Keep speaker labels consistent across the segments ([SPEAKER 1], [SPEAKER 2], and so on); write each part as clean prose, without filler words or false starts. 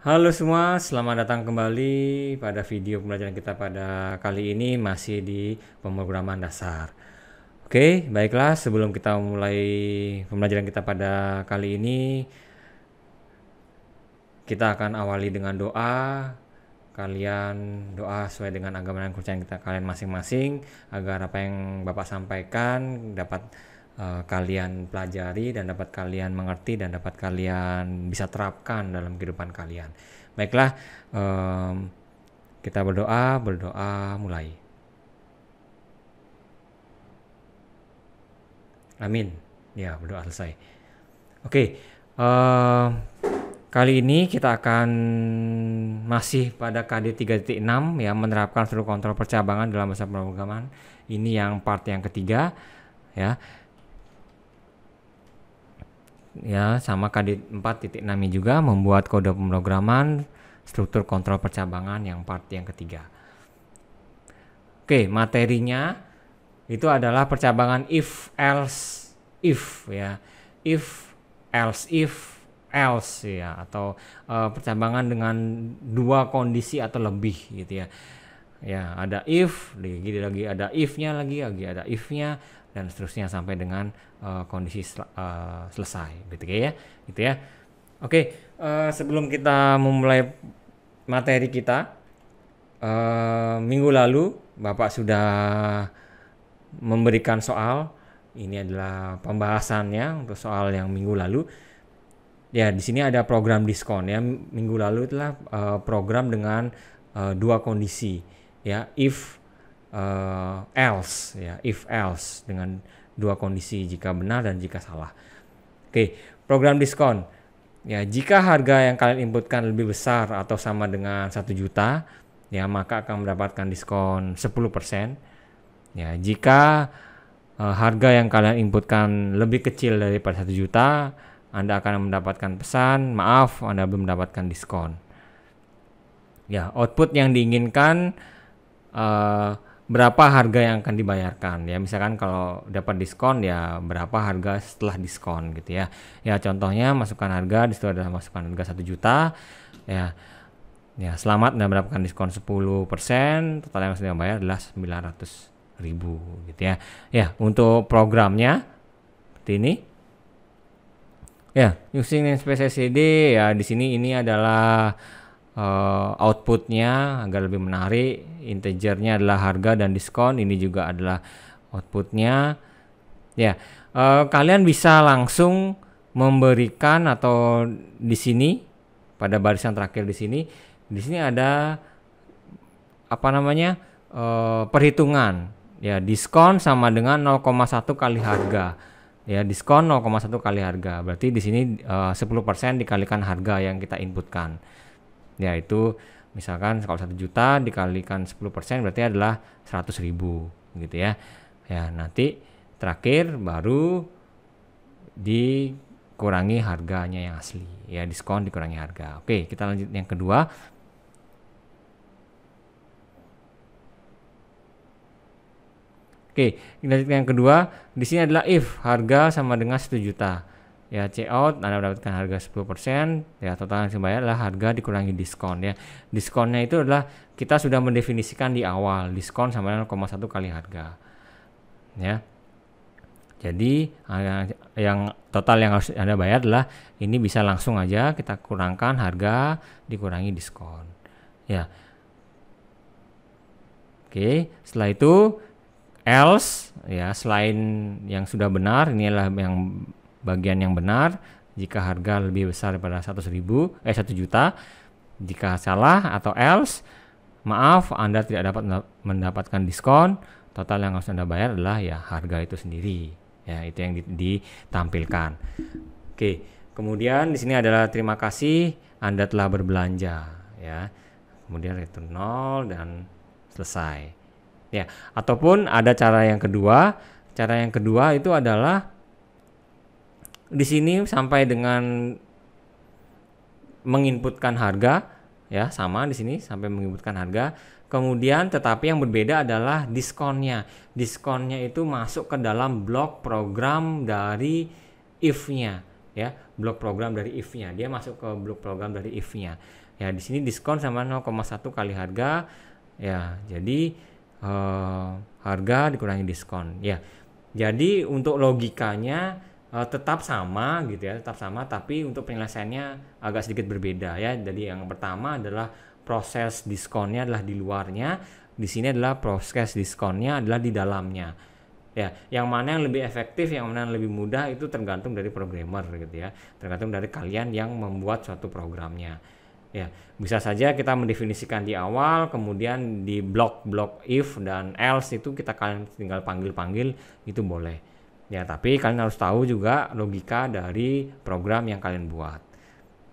[SPEAKER 1] Halo semua, selamat datang kembali pada video pembelajaran kita pada kali ini masih di pemrograman dasar. Oke, baiklah sebelum kita mulai pembelajaran kita pada kali ini, kita akan awali dengan doa. Kalian doa sesuai dengan agama dan kepercayaan kita kalian masing-masing agar apa yang Bapak sampaikan dapat kalian pelajari dan dapat kalian mengerti dan dapat kalian bisa terapkan dalam kehidupan kalian. Baiklah, kita berdoa mulai. Amin. Ya, berdoa selesai. Oke, kali ini kita akan masih pada KD 3.6 ya, menerapkan struktur kontrol percabangan dalam bahasa pemrograman. Ini yang part yang ketiga ya. Ya, sama KD 4.6 ini juga membuat kode pemrograman struktur kontrol percabangan yang part yang ketiga. Oke, materinya itu adalah percabangan if if ya. If else ya, atau percabangan dengan dua kondisi atau lebih gitu ya. Ya, ada if, lagi ada if-nya lagi ada if-nya dan seterusnya sampai dengan kondisi selesai gitu ya. Gitu ya. Oke, sebelum kita memulai materi kita, minggu lalu Bapak sudah memberikan soal. Ini adalah pembahasannya untuk soal yang minggu lalu. Ya, di sini ada program diskon ya. Minggu lalu itulah program dengan dua kondisi ya, if else ya, if else dengan dua kondisi, jika benar dan jika salah. Oke, program diskon. Ya, jika harga yang kalian inputkan lebih besar atau sama dengan 1 juta, ya maka akan mendapatkan diskon 10%. Ya, jika harga yang kalian inputkan lebih kecil daripada 1 juta, Anda akan mendapatkan pesan, maaf, Anda belum mendapatkan diskon. Ya, output yang diinginkan berapa harga yang akan dibayarkan ya, misalkan kalau dapat diskon ya berapa harga setelah diskon gitu ya. Ya, contohnya masukkan harga, di situ adalah masukkan harga 1 juta ya. Ya, selamat Anda mendapatkan diskon 10%, total yang sudah bayar adalah 900.000 gitu ya. Ya, untuk programnya seperti ini. Ya, using namespace SCD ya, di sini ini adalah outputnya agar lebih menarik. Integernya adalah harga dan diskon. Ini juga adalah outputnya. Ya, kalian bisa langsung memberikan, atau di sini pada barisan terakhir di sini ada apa namanya, perhitungan. Ya, diskon sama dengan 0,1 kali harga. Ya, diskon 0,1 kali harga. Berarti di sini 10% dikalikan harga yang kita inputkan. Ya, itu misalkan kalau 1 juta dikalikan 10% berarti adalah 100.000 gitu ya. Ya, nanti terakhir baru dikurangi harganya yang asli. Ya, diskon dikurangi harga. Oke, kita lanjut yang kedua. Oke, yang kedua di sini adalah if harga sama dengan 1 juta. Ya, checkout Anda mendapatkan harga 10%, ya total yang dibayar adalah harga dikurangi diskon ya. Diskonnya itu adalah kita sudah mendefinisikan di awal, diskon sama dengan 0,1 kali harga. Ya. Jadi yang total yang harus Anda bayar adalah ini, bisa langsung aja kita kurangkan harga dikurangi diskon. Ya. Oke, setelah itu else ya, selain yang sudah benar, ini adalah yang bagian yang benar. Jika harga lebih besar daripada 1 juta. Jika salah atau else, maaf, Anda tidak dapat mendapatkan diskon. Total yang harus Anda bayar adalah ya harga itu sendiri. Ya, itu yang ditampilkan. Oke, kemudian di sini adalah terima kasih Anda telah berbelanja ya. Kemudian return 0 dan selesai. Ya, ataupun ada cara yang kedua. Cara yang kedua itu adalah di sini sampai dengan menginputkan harga ya, sama di sini sampai menginputkan harga. Kemudian tetapi yang berbeda adalah diskonnya. Diskonnya itu masuk ke dalam blok program dari if-nya. ya, blok program dari if-nya. Dia masuk ke blok program dari if-nya. Ya, di sini diskon sama 0,1 kali harga. Ya, jadi harga dikurangi diskon. Ya. Jadi untuk logikanya tetap sama gitu ya, tetap sama, tapi untuk penyelesaiannya agak sedikit berbeda ya. Jadi yang pertama adalah proses diskonnya adalah di luarnya, di sini adalah proses diskonnya adalah di dalamnya. Ya, yang mana yang lebih efektif, yang mana yang lebih mudah itu tergantung dari programmer gitu ya, tergantung dari kalian yang membuat suatu programnya. Ya, bisa saja kita mendefinisikan di awal, kemudian di blok-blok if dan else itu kalian tinggal panggil-panggil, itu boleh. Ya, tapi kalian harus tahu juga logika dari program yang kalian buat.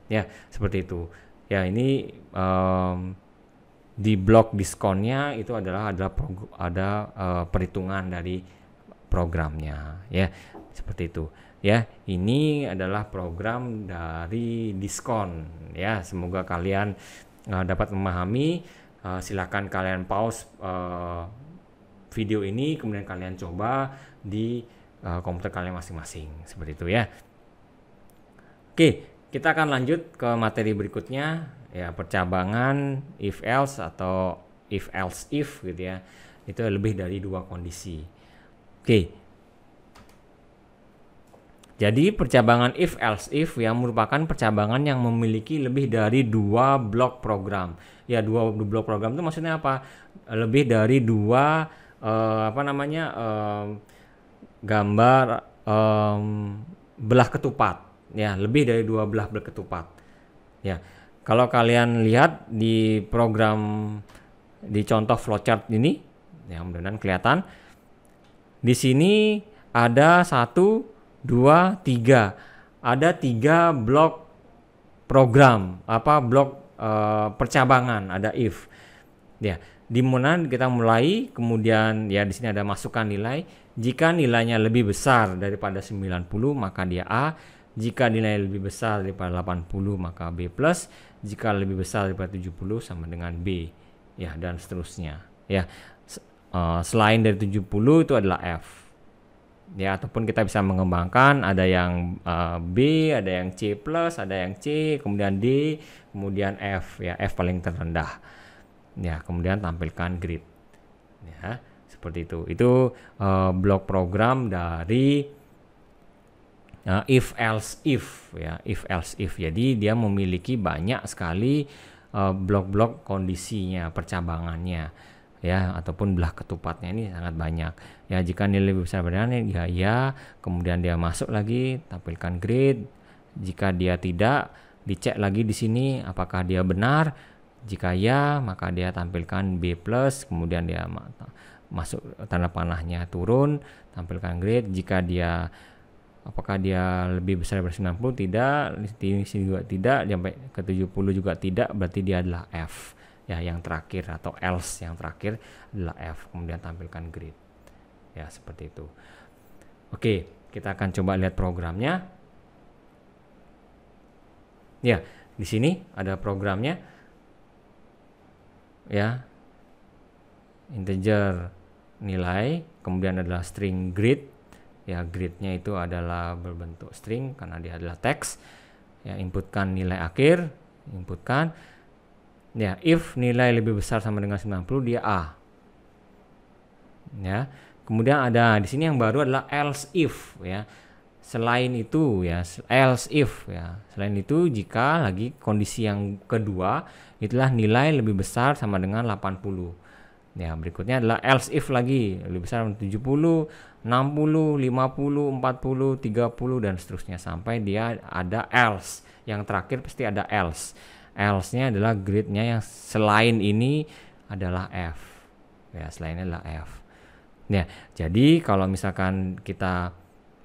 [SPEAKER 1] Ya, seperti itu. Ya, ini di blok diskonnya itu adalah ada perhitungan dari programnya, ya, seperti itu. Ya, ini adalah program dari diskon. Ya, semoga kalian dapat memahami. Silakan kalian pause video ini, kemudian kalian coba di komputer kalian masing-masing, seperti itu ya. Oke, kita akan lanjut ke materi berikutnya, ya, percabangan if else atau if else if gitu ya. Itu lebih dari 2 kondisi. Oke. Jadi percabangan if else if yang merupakan percabangan yang memiliki lebih dari 2 blok program. Ya, 2 blok program itu maksudnya apa? Lebih dari 2 gambar belah ketupat. Ya, lebih dari 2 belah ketupat. Ya. Kalau kalian lihat di program di contoh flowchart ini, ya mudah-mudahan kelihatan. Di sini ada 1, 2, 3. Ada 3 blok program, blok percabangan, ada if. Ya, di mana kita mulai, kemudian ya di sini ada masukkan nilai. Jika nilainya lebih besar daripada 90 maka dia A. Jika nilai lebih besar daripada 80 maka B+. Jika lebih besar daripada 70 sama dengan B. Ya, dan seterusnya. Ya. Selain dari 70 itu adalah F. Ya, ataupun kita bisa mengembangkan, ada yang B, ada yang C+, ada yang C, kemudian D, kemudian F, ya, F paling terendah. Ya, kemudian tampilkan grid. Ya, seperti itu. Itu blok program dari if else if, ya, if else if. Jadi dia memiliki banyak sekali blok-blok kondisinya, percabangannya, ya, ataupun belah ketupatnya ini sangat banyak. Ya, jika nilai lebih besar dari ya, kemudian dia masuk lagi, tampilkan grid. Jika dia tidak, dicek lagi di sini apakah dia benar. Jika ya, maka dia tampilkan B+, kemudian dia masuk tanda panahnya turun, tampilkan grid. Jika dia apakah dia lebih besar dari 90, tidak, di sini juga tidak, sampai ke 70 juga tidak, berarti dia adalah F. Ya, yang terakhir atau else yang terakhir adalah F, kemudian tampilkan grid. Ya, seperti itu. Oke, kita akan coba lihat programnya. Ya, di sini ada programnya. Ya, integer nilai, kemudian adalah string grid. Ya, gridnya itu adalah berbentuk string karena dia adalah teks. Ya, inputkan nilai akhir, inputkan. Ya, if nilai lebih besar sama dengan 90 dia A. Ya, kemudian ada di sini yang baru adalah else if, ya. Selain itu, ya, else if, ya. Selain itu, jika lagi kondisi yang kedua itulah nilai lebih besar sama dengan 80. Ya, berikutnya adalah else if lagi, lebih besar dari 70, 60, 50, 40, 30 dan seterusnya sampai dia ada else. Yang terakhir pasti ada else. Else-nya adalah gridnya yang selain ini adalah F. Ya, selainnya adalah F. Ya, jadi kalau misalkan kita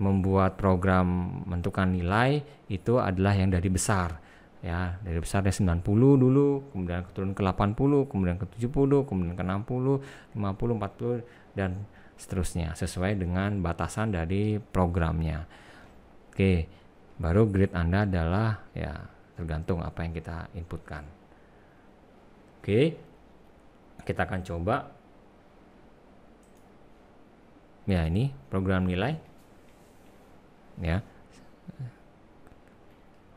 [SPEAKER 1] membuat program menentukan nilai itu adalah yang dari besar. Ya, dari besar dari 90 dulu, kemudian turun ke 80, kemudian ke 70, kemudian ke 60, 50, 40 dan seterusnya sesuai dengan batasan dari programnya. Oke, baru grid Anda adalah ya tergantung apa yang kita inputkan. Oke, kita akan coba. Ya, ini program nilai. Ya.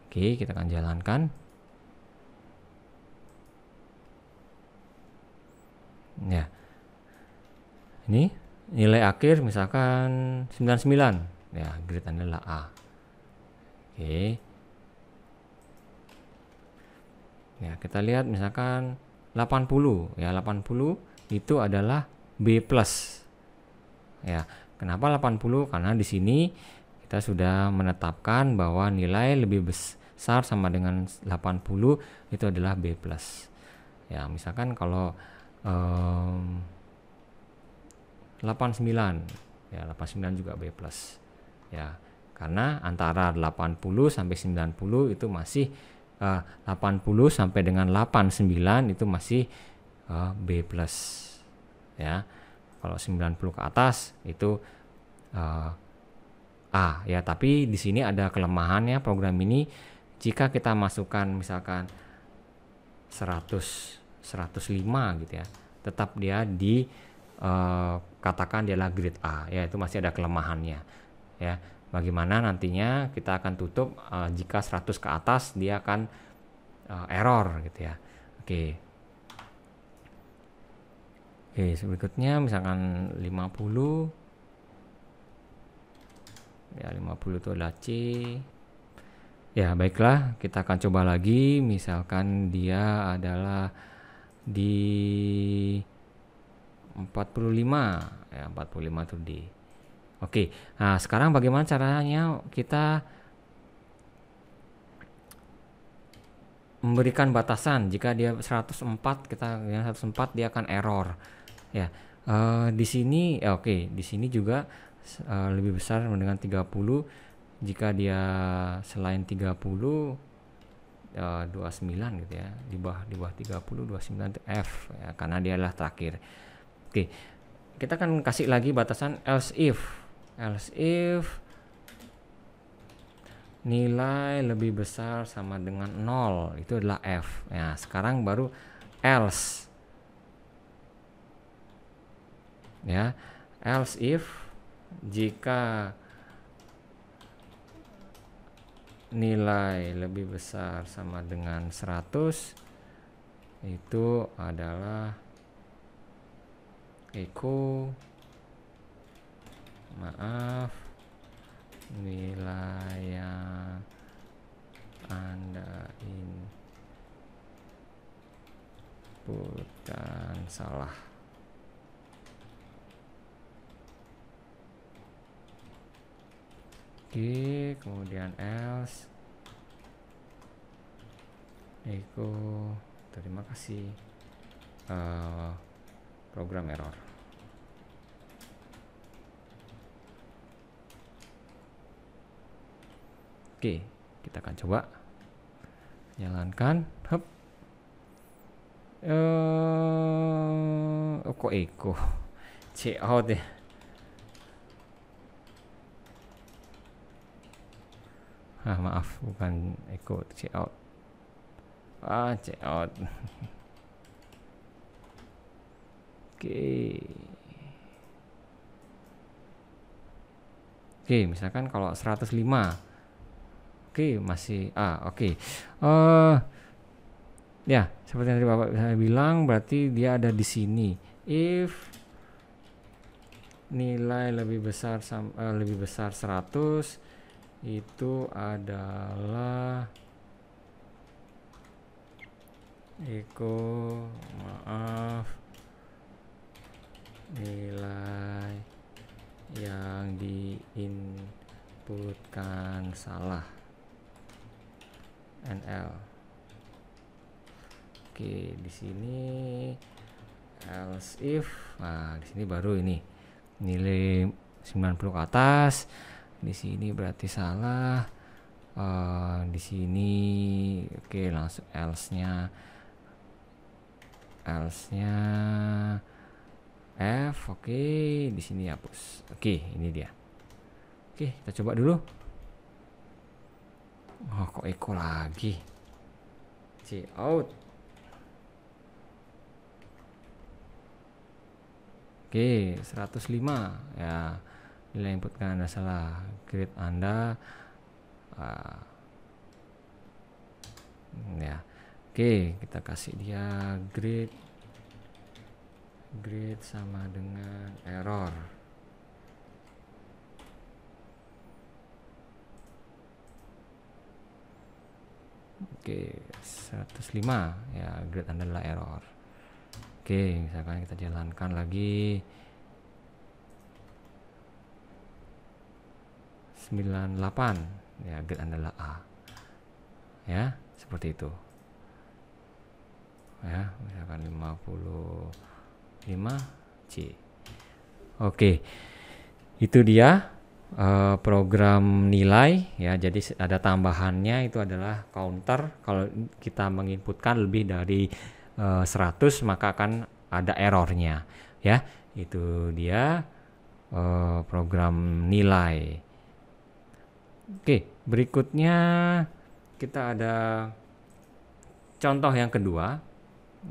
[SPEAKER 1] Oke, kita akan jalankan. Ya, ini nilai akhir misalkan 99, ya grade Anda adalah A. Oke, ya kita lihat misalkan 80, ya 80 itu adalah B+. Ya, kenapa 80? Karena di sini kita sudah menetapkan bahwa nilai lebih besar sama dengan 80 itu adalah B+. Ya, misalkan kalau 89, ya 89 juga B+. Ya, karena antara 80 sampai 90 itu masih 80 sampai dengan 89 itu masih B+. Ya. Kalau 90 ke atas itu A, ya. Tapi di sini ada kelemahannya program ini. Jika kita masukkan misalkan 100 105 gitu ya, tetap dia di katakan dia adalah grade A, ya itu masih ada kelemahannya. Ya, bagaimana nantinya kita akan tutup jika 100 ke atas dia akan error gitu ya. Oke, berikutnya misalkan 50, ya 50 itu adalah C. Ya baiklah, kita akan coba lagi. Misalkan dia adalah di 45, ya 45 itu D. Oke, nah sekarang bagaimana caranya kita memberikan batasan jika dia 104, kita yang 104 dia akan error. Ya, di sini oke, di sini juga lebih besar dengan 30. Jika dia selain 30 29 gitu ya, di bawah 30 29 itu F ya, karena dia adalah terakhir. Oke, kita akan kasih lagi batasan else if nilai lebih besar sama dengan 0 itu adalah F. Ya, sekarang baru else. Ya, else if jika nilai lebih besar sama dengan 100 itu adalah echo nilai yang Anda inputkan salah. Oke, kemudian else echo terima kasih program error. Oke, kita akan coba jalankan. Hup. Kok echo C out ya. Maaf, bukan echo, C out. C out. Oke, misalkan kalau 105. Oke, masih oke. Ya, seperti yang tadi Bapak saya bilang, berarti dia ada di sini. If nilai lebih besar 100 itu adalah echo nilai yang diinputkan salah. NL. Oke, di sini else if. Nah, di sini baru ini nilai 90 ke atas. Di sini berarti salah. Di sini oke, langsung else-nya F. Oke, di sini hapus. Oke, ini dia. Oke, kita coba dulu. Kok echo lagi? C out. Oke, 105 ya. Nilai input kan Anda salah. Grade Anda Ya. Oke, kita kasih dia grade sama dengan error. Oke, 105 ya, grade adalah error. Oke, misalkan kita jalankan lagi 98 ya, grade adalah A. Ya, seperti itu. Ya, misalkan 55 C. Oke, itu dia program nilai ya. Jadi ada tambahannya, itu adalah counter. Kalau kita menginputkan lebih dari 100 maka akan ada errornya ya. Itu dia program nilai. Oke, berikutnya kita ada contoh yang kedua.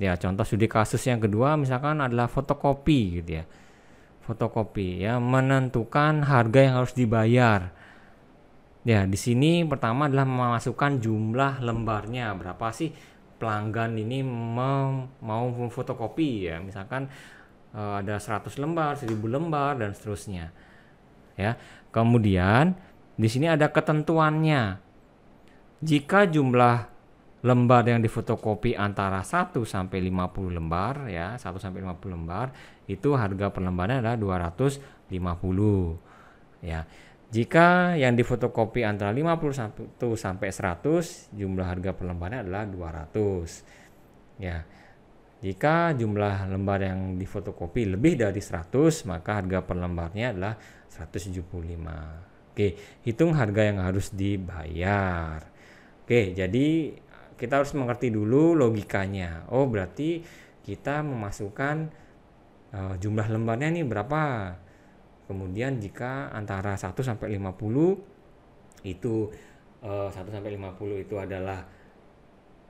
[SPEAKER 1] Ya, contoh studi kasus yang kedua misalkan adalah fotokopi gitu ya. Fotokopi ya, menentukan harga yang harus dibayar. Ya, di sini pertama adalah memasukkan jumlah lembarnya. Berapa sih pelanggan ini mau fotokopi ya. Misalkan ada 100 lembar, 1000 lembar dan seterusnya. Ya. Kemudian di sini ada ketentuannya. Jika jumlah lembar yang difotokopi antara 1 sampai 50 lembar ya, 1 sampai 50 lembar, itu harga per lembarnya adalah 250 ya. Jika yang difotokopi antara 51 sampai 100, jumlah harga per lembarnya adalah 200 ya. Jika jumlah lembar yang difotokopi lebih dari 100, maka harga per lembarnya adalah 175. Oke, hitung harga yang harus dibayar. Oke, jadi kita harus mengerti dulu logikanya. Oh, berarti kita memasukkan jumlah lembarnya nih berapa. Kemudian jika antara 1 sampai 50 itu 1 sampai 50 itu adalah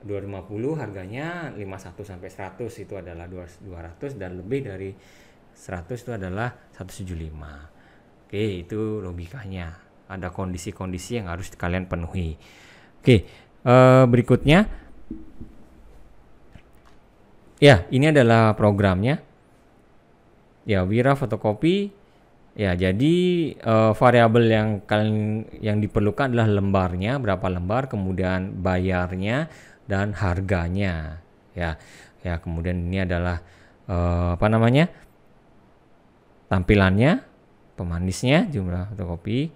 [SPEAKER 1] 250 harganya, 51 sampai 100 itu adalah 200 dan lebih dari 100 itu adalah 175. Oke, itu logikanya. Ada kondisi-kondisi yang harus kalian penuhi. Oke, berikutnya. Ya, ini adalah programnya. Ya, Wira fotokopi. Ya, jadi variabel yang diperlukan adalah lembarnya, berapa lembar, kemudian bayarnya dan harganya. Ya, kemudian ini adalah tampilannya, pemanisnya, jumlah fotokopi.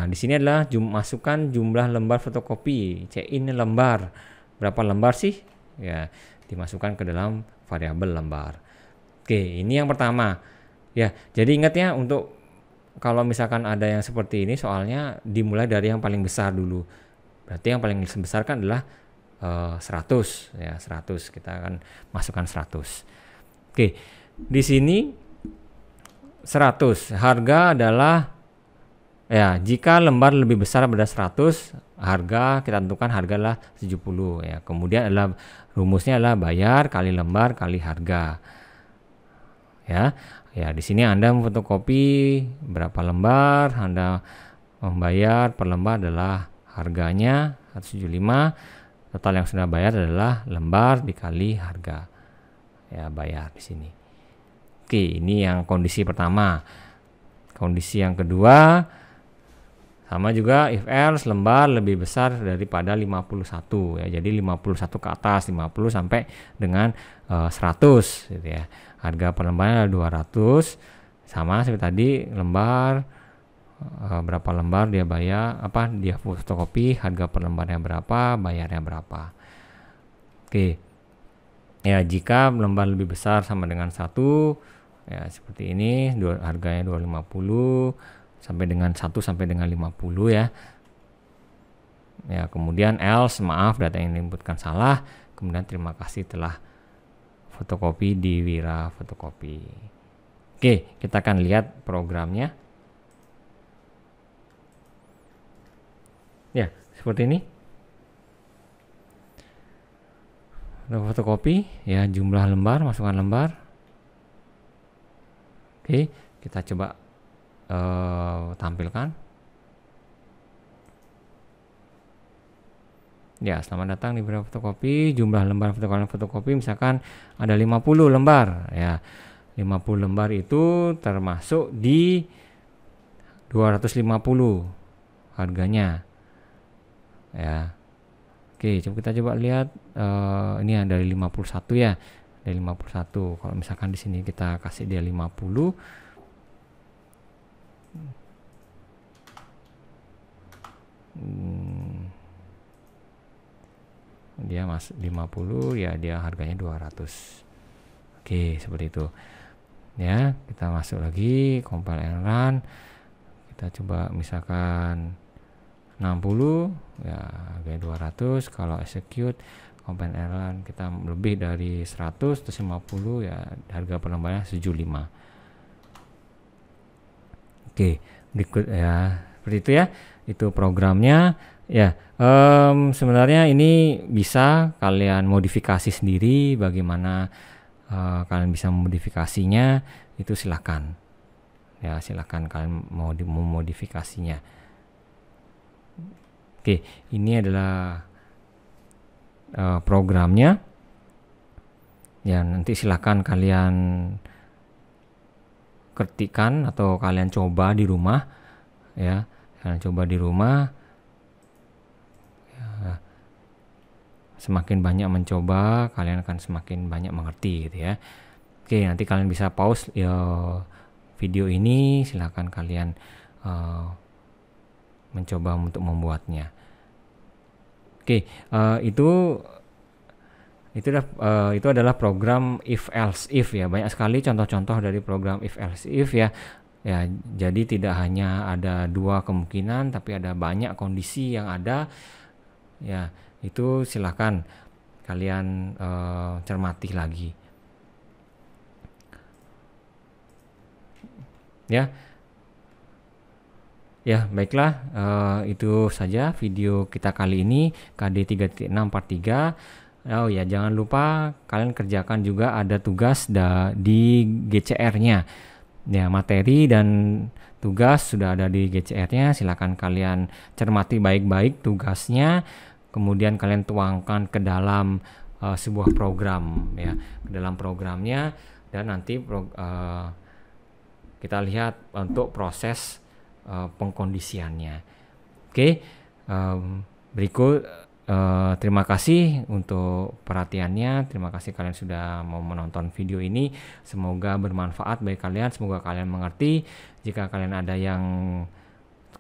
[SPEAKER 1] Di sini adalah masukkan jumlah lembar fotokopi, check-in lembar, berapa lembar sih? Ya, dimasukkan ke dalam variabel lembar. Oke, ini yang pertama. Ya, jadi ingat ya, untuk kalau misalkan ada yang seperti ini soalnya dimulai dari yang paling besar dulu. Berarti yang paling besar kan adalah 100 ya, 100 kita akan masukkan 100. Oke, di sini 100 harga adalah ya, jika lembar lebih besar pada 100, harga kita tentukan harga adalah 70 ya. Kemudian adalah rumusnya adalah bayar kali lembar kali harga. Ya. Ya, di sini Anda memfotokopi berapa lembar, Anda membayar per lembar adalah harganya 175. Total yang sudah bayar adalah lembar dikali harga. Ya, bayar di sini. Oke, ini yang kondisi pertama. Kondisi yang kedua sama juga, if else lembar lebih besar daripada 51 ya. Jadi 51 ke atas, 50 sampai dengan 100 gitu ya. Harga per lembarnya adalah 200. Sama seperti tadi, lembar berapa lembar dia bayar, dia fotokopi, harga per lembarnya berapa, bayarnya berapa. Oke. Ya, jika lembar lebih besar sama dengan 1 ya, seperti ini, harganya 250 sampai dengan 1 sampai dengan 50 ya. Ya, kemudian else, maaf data yang diinputkan salah, kemudian terima kasih telah fotokopi di Wira fotokopi. Oke, kita akan lihat programnya. Ya, seperti ini. Fotokopi ya, jumlah lembar, masukkan lembar. Oke, kita coba tampilkan. Ya, selamat datang di Biro Fotokopi. Jumlah lembar fotokopi misalkan ada 50 lembar ya. 50 lembar itu termasuk di 250 harganya. Ya. Oke, kita coba lihat ini yang dari 51 ya. Dari 51. Kalau misalkan di sini kita kasih dia 50. Dia masuk 50 ya, dia harganya 200. Oke, seperti itu ya. Kita masuk lagi, compile and run. Kita coba misalkan 60 ya, harganya 200. Kalau execute, compile and run, kita lebih dari 100 terus 50 ya, harga per lembarnya 75. Oke, berikut ya, seperti itu ya. Itu programnya ya. Sebenarnya ini bisa kalian modifikasi sendiri. Bagaimana kalian bisa memodifikasinya itu silahkan ya, silahkan kalian mau memodifikasinya. Oke, ini adalah programnya ya. Nanti silahkan kalian ketikkan atau kalian coba di rumah ya. Kalian coba di rumah. Semakin banyak mencoba, kalian akan semakin banyak mengerti gitu ya. Oke, nanti kalian bisa pause ya video ini, silahkan kalian mencoba untuk membuatnya. Oke, itu adalah program if else if ya. Banyak sekali contoh-contoh dari program if else if ya. Ya, jadi tidak hanya ada dua kemungkinan, tapi ada banyak kondisi yang ada ya. Itu silahkan kalian cermati lagi ya. Ya, baiklah, itu saja video kita kali ini, KD 3.6 part 3. Oh ya, jangan lupa kalian kerjakan juga ada tugas di GCR-nya ya. Materi dan tugas sudah ada di GCR-nya, silakan kalian cermati baik-baik tugasnya. Kemudian kalian tuangkan ke dalam sebuah program ya, ke dalam programnya, dan nanti kita lihat untuk proses pengkondisiannya. Oke, berikut terima kasih untuk perhatiannya. Terima kasih kalian sudah mau menonton video ini. Semoga bermanfaat bagi kalian, semoga kalian mengerti. Jika kalian ada yang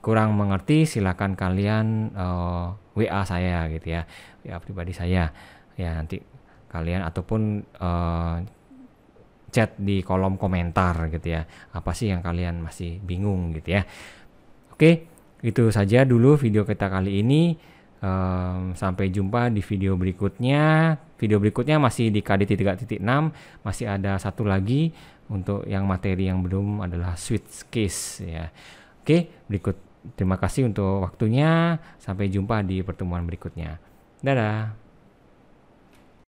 [SPEAKER 1] kurang mengerti, silakan kalian WA saya gitu ya, WA pribadi saya ya. Nanti kalian ataupun chat di kolom komentar gitu ya, apa sih yang kalian masih bingung gitu ya. Oke, itu saja dulu video kita kali ini. Sampai jumpa di video berikutnya. Video berikutnya masih di KD 3.6, masih ada satu lagi untuk yang materi yang belum adalah switch case ya. Oke, terima kasih untuk waktunya. Sampai jumpa di pertemuan berikutnya. Dadah.